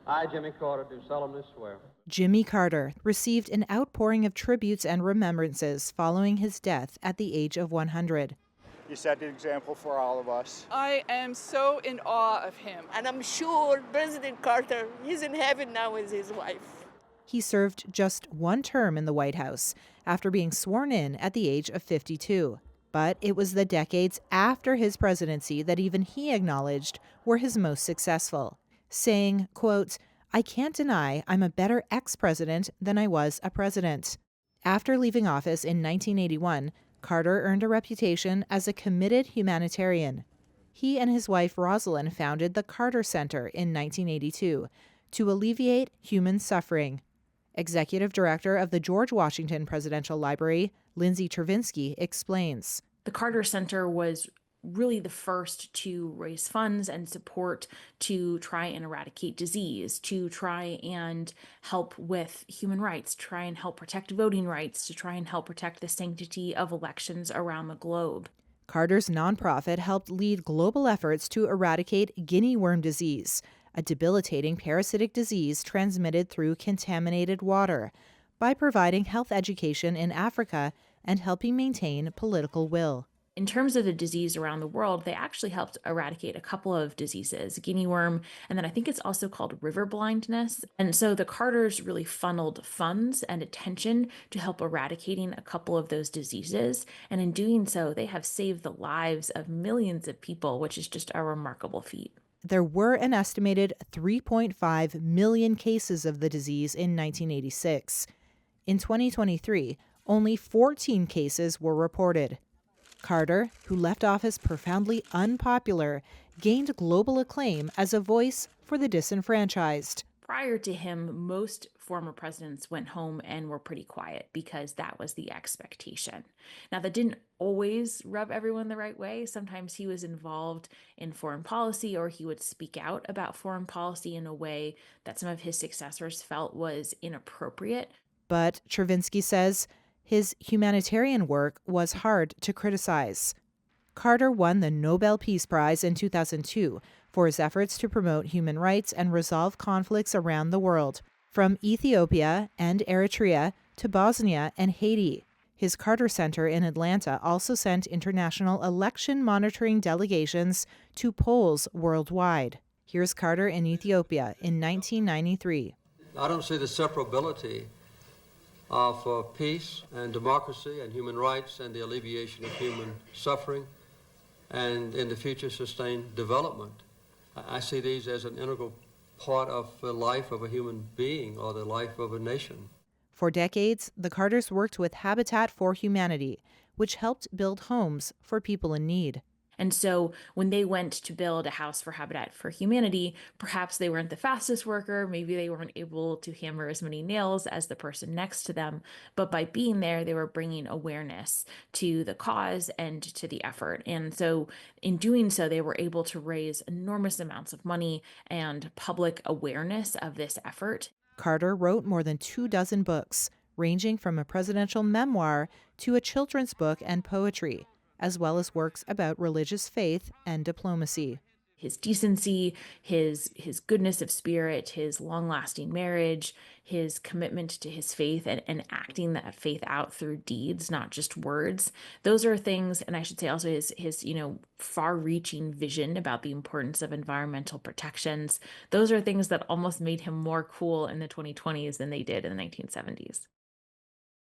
I, Jimmy Carter, do solemnly swear. Jimmy Carter received an outpouring of tributes and remembrances following his death at the age of 100. You set the example for all of us. I am so in awe of him. And I'm sure President Carter, he's in heaven now with his wife. He served just one term in the White House after being sworn in at the age of 52. But it was the decades after his presidency that even he acknowledged were his most successful, saying, quote, "I can't deny I'm a better ex-president than I was a president." After leaving office in 1981, Carter earned a reputation as a committed humanitarian. He and his wife Rosalind founded the Carter Center in 1982 to alleviate human suffering. Executive Director of the George Washington Presidential Library, Lindsay Chervinsky, explains. The Carter Center was really the first to raise funds and support to try and eradicate disease, to try and help with human rights, try and help protect voting rights, to try and help protect the sanctity of elections around the globe. Carter's nonprofit helped lead global efforts to eradicate guinea worm disease, a debilitating parasitic disease transmitted through contaminated water, by providing health education in Africa and helping maintain political will. In terms of the disease around the world, they actually helped eradicate a couple of diseases, guinea worm, and then I think it's also called river blindness. And so the Carters really funneled funds and attention to help eradicating a couple of those diseases. And in doing so, they have saved the lives of millions of people, which is just a remarkable feat. There were an estimated 3.5 million cases of the disease in 1986. In 2023, only 14 cases were reported. Carter, who left office profoundly unpopular, gained global acclaim as a voice for the disenfranchised. Prior to him, most former presidents went home and were pretty quiet because that was the expectation. Now, that didn't always rub everyone the right way. Sometimes he was involved in foreign policy, or he would speak out about foreign policy in a way that some of his successors felt was inappropriate. But Chervinsky says his humanitarian work was hard to criticize. Carter won the Nobel Peace Prize in 2002 for his efforts to promote human rights and resolve conflicts around the world, from Ethiopia and Eritrea to Bosnia and Haiti. His Carter Center in Atlanta also sent international election monitoring delegations to polls worldwide. Here's Carter in Ethiopia in 1993. I don't see the separability of peace and democracy and human rights and the alleviation of human suffering and in the future sustained development. I see these as an integral part of the life of a human being or the life of a nation. For decades, the Carters worked with Habitat for Humanity, which helped build homes for people in need. And so when they went to build a house for Habitat for Humanity, perhaps they weren't the fastest worker. Maybe they weren't able to hammer as many nails as the person next to them. But by being there, they were bringing awareness to the cause and to the effort. And so in doing so, they were able to raise enormous amounts of money and public awareness of this effort. Carter wrote more than 24 books, ranging from a presidential memoir to a children's book and poetry, as well as works about religious faith and diplomacy. His decency, his goodness of spirit, his long-lasting marriage, his commitment to his faith and acting that faith out through deeds, not just words. Those are things, and I should say also his far-reaching vision about the importance of environmental protections. Those are things that almost made him more cool in the 2020s than they did in the 1970s.